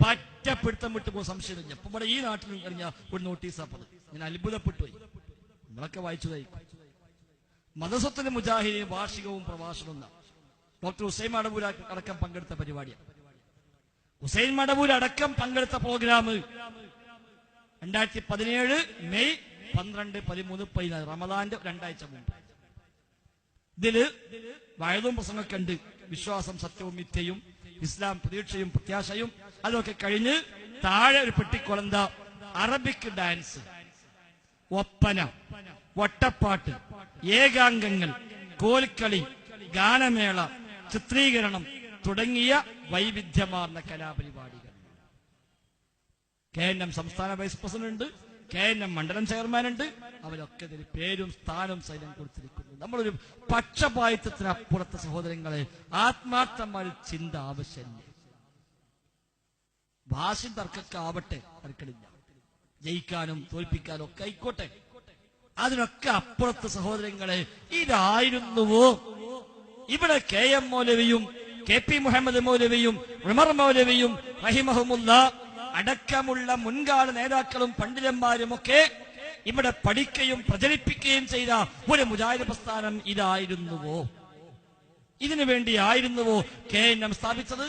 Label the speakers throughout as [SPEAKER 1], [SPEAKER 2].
[SPEAKER 1] പറ്റപ്പിടുത്തം വിട്ടു പോകുന്ന സംശയമില്ല. ഇപ്പൊ ഇവിടെ ഈ നാട്ടിൽ കഴിഞ്ഞ ഒരു നോട്ടീസാപ്പത് ഞാൻ അത്ഭുതപ്പെട്ടു പോയി. നമ്മളൊക്കെ വായിച്ചതായി. മദ്രസത്തുൽ മുജാഹിദീൻ വാർഷികവും പ്രഭാഷണവും ഡോക്ടർ ഹുസൈൻ മടവൂർ അടക്കം പങ്കെടുത്ത പരിപാടിയാണ്. ഹുസൈൻ മടവൂർ അടക്കം പങ്കെടുത്ത പ്രോഗ്രാം 2017 മെയ് 12, 13, 14 റമദാന്റെ 2 ആഴ്ച മുമ്പ്. ഇതില് വയതും പ്രസംഗമൊക്കെ ഉണ്ട്. വിശ്വാസം, സത്യവും മിഥ്യയും, ഇസ്ലാം, പ്രതീക്ഷയും പ്രത്യാശയും, അതൊക്കെ കഴിഞ്ഞ് താഴെ ഒരു പെട്ടിക്കൊളന്ത അറബിക് ഡാൻസ്, ഒപ്പന, വട്ടപ്പാട്ട്, ഏകാംഗങ്ങൾ, കോൽക്കളി, ഗാനമേള, ചിത്രീകരണം തുടങ്ങിയ വൈവിധ്യമാർന്ന കലാപരിപാടികൾ. KNM സംസ്ഥാന വൈസ് പ്രസിഡന്റ്, KNM മണ്ഡലം ചെയർമാൻ ഉണ്ട്. അവരൊക്കെ ഇതിന് പേരും സ്ഥാനവും സൈലം കൊടുത്തിരിക്കുന്നു. നമ്മളൊരു പക്ഷപാതിത്വത്തിനപ്പുറത്തെ സഹോദരങ്ങളെ ആത്മാർത്ഥമായ ചിന്ത ആവശ്യമില്ല. ഭാഷ്യം തർക്കൊക്കെ ആവട്ടെ, തർക്കമില്ല. ജയിക്കാനും തോൽപ്പിക്കാനും ഒക്കെ ആയിക്കോട്ടെ. അതിനൊക്കെ അപ്പുറത്തെ സഹോദരങ്ങളെ ഇതായിരുന്നുവോ ഇവിടെ KM മൗലവിയും KP മുഹമ്മദ് മൗലവിയും ഉമർ മൗലവിയും റഹിമഹുമുള്ള അടക്കമുള്ള മുൻകാല നേതാക്കളും പണ്ഡിതന്മാരും ഒക്കെ ഇവിടെ പഠിക്കുകയും പ്രചരിപ്പിക്കുകയും ചെയ്ത ഒരു മുജാഹിദ് പ്രസ്ഥാനം ഇതായിരുന്നുവോ? ഇതിനു വേണ്ടിയായിരുന്നുവോ KNM സ്ഥാപിച്ചത്?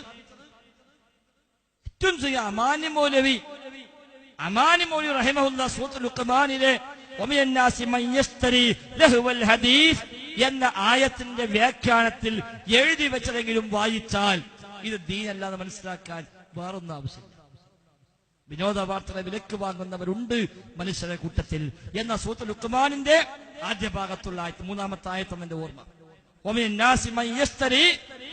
[SPEAKER 1] ഏറ്റവും ചെയ്യുക അമാനി മൗലവി റഹിമഹുല്ലാ സൂറത്തുൽ ലുഖ്മാനിലെ വമിനന്നാസി മൻ യശ്തരി ലഹ്വൽ ഹദീസ് എന്ന ആയത്തിന്റെ വ്യാഖ്യാനത്തിൽ എഴുതി വെച്ചതെങ്കിലും വായിച്ചാൽ ഇത് ദീനല്ലാതെ മനസ്സിലാക്കാൻ വേറൊന്നും ആവശ്യമില്ല. വിനോദ വാർത്തകളെ വിലക്ക് വാങ്ങുന്നവരുണ്ട് മനുഷ്യരുടെ കൂട്ടത്തിൽ എന്ന സൂറത്തുൽ ലുഖ്മാനിന്റെ ആദ്യ ഭാഗത്തുള്ള ആയത്ത്, 3-ാമത്തെ ആയത്താണ് എന്റെ ഓർമ്മ. വമിനന്നാസി മൻ യശ്തരി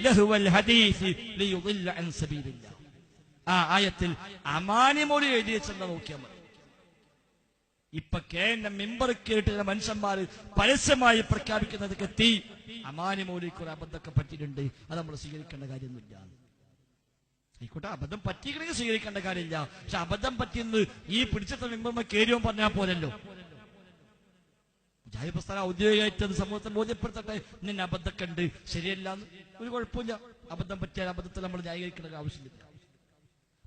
[SPEAKER 1] ലഹ്വൽ ഹദീസ് ലിയുദില്ല അൻ സബീലില്ലാഹ്. ആ ആയത്തിൽ അമാനി മൗലവി എഴുതി വെച്ചെന്ന് നോക്കിയാൽ മതി. ഇപ്പൊ KNM മെമ്പർ കേട്ടിരുന്ന മനുഷ്യന്മാര് പരസ്യമായി പ്രഖ്യാപിക്കുന്നതൊക്കെ എത്തി അമാനി മൗലവിക്ക് ഒരു അബദ്ധമൊക്കെ പറ്റിയിട്ടുണ്ട്, അത് നമ്മൾ സ്വീകരിക്കേണ്ട കാര്യമൊന്നുമില്ല. ആയിക്കോട്ടെ, അബദ്ധം പറ്റിക്കണമെങ്കിൽ സ്വീകരിക്കേണ്ട കാര്യമില്ല. പക്ഷെ അബദ്ധം പറ്റിയെന്ന് ഈ പിടിച്ചെത്ത മെമ്പർമാർ കേരിയോൻ പറഞ്ഞാൽ പോലല്ലോ. മുജാഹിദ് പ്രസ്ഥാനം ഔദ്യോഗികമായിട്ട് അത് സമൂഹത്തെ ബോധ്യപ്പെടുത്തട്ടെ, നിന്നെ അബദ്ധമൊക്കെ ഉണ്ട്, ശരിയല്ലാന്ന്. ഒരു കുഴപ്പമില്ല. അബദ്ധം പറ്റിയാൽ അബദ്ധത്തിൽ നമ്മൾ ന്യായീകരിക്കേണ്ട ആവശ്യമില്ല.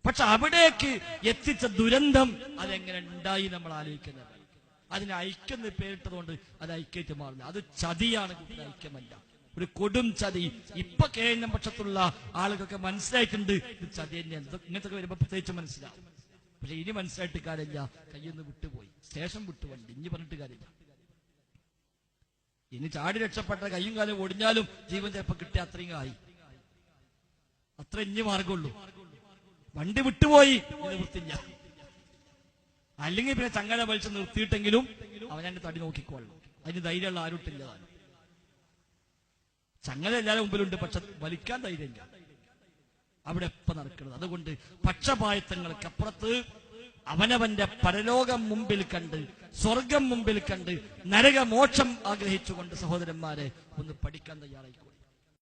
[SPEAKER 1] പക്ഷെ അവിടേക്ക് എത്തിച്ച ദുരന്തം അതെങ്ങനെ ഉണ്ടായി നമ്മൾ ആലോചിക്കുന്നത്. അതിന് ഐക്യം പേരിട്ടതുകൊണ്ട് അത് ഐക്യമായിട്ട് മാറുന്നത് അത് ചതിയാണ്, ഐക്യമല്ല, ഒരു കൊടും ചതി. ഇപ്പൊ KNM പക്ഷത്തുള്ള ആളുകൾക്ക് മനസ്സിലായിട്ടുണ്ട് ഇത് ചതി തന്നെയാണ്. ഇങ്ങനത്തെ വരുമ്പോ പ്രത്യേകിച്ച് മനസ്സിലാവും. പക്ഷെ ഇനി മനസ്സിലായിട്ട് കാര്യമില്ല. കയ്യൊന്ന് വിട്ടുപോയി, സ്റ്റേഷൻ വിട്ടു വണ്ടി, ഇനി പറഞ്ഞിട്ട് കാര്യമില്ല. ഇനി ചാടി രക്ഷപ്പെട്ട കയ്യും കാലം ഒടിഞ്ഞാലും ജീവൻ ചിലപ്പോ കിട്ടിയ അത്രയും ആയി, അത്ര ഇനി മാർഗമുള്ളൂ. വണ്ടി വിട്ടുപോയി, നിവൃത്തില്ല. അല്ലെങ്കിൽ പിന്നെ ചങ്ങല വലിച്ച് നിർത്തിയിട്ടെങ്കിലും അവനെ തടി നോക്കിക്കൊള്ളണം. അതിന് ധൈര്യമുള്ള ആരുട്ടില്ല. ചങ്ങല എല്ലാവരും മുമ്പിലുണ്ട്, പക്ഷെ വലിക്കാൻ ധൈര്യമില്ല. അവിടെ എപ്പ നടക്കുന്നത്. അതുകൊണ്ട് പക്ഷപാതിത്വങ്ങൾക്കപ്പുറത്ത് അവനവന്റെ പരലോകം മുമ്പിൽ കണ്ട്, സ്വർഗം മുമ്പിൽ കണ്ട്, നരകമോക്ഷം ആഗ്രഹിച്ചുകൊണ്ട് സഹോദരന്മാരെ ഒന്ന് പഠിക്കാൻ തയ്യാറായിക്കോട്ടെ.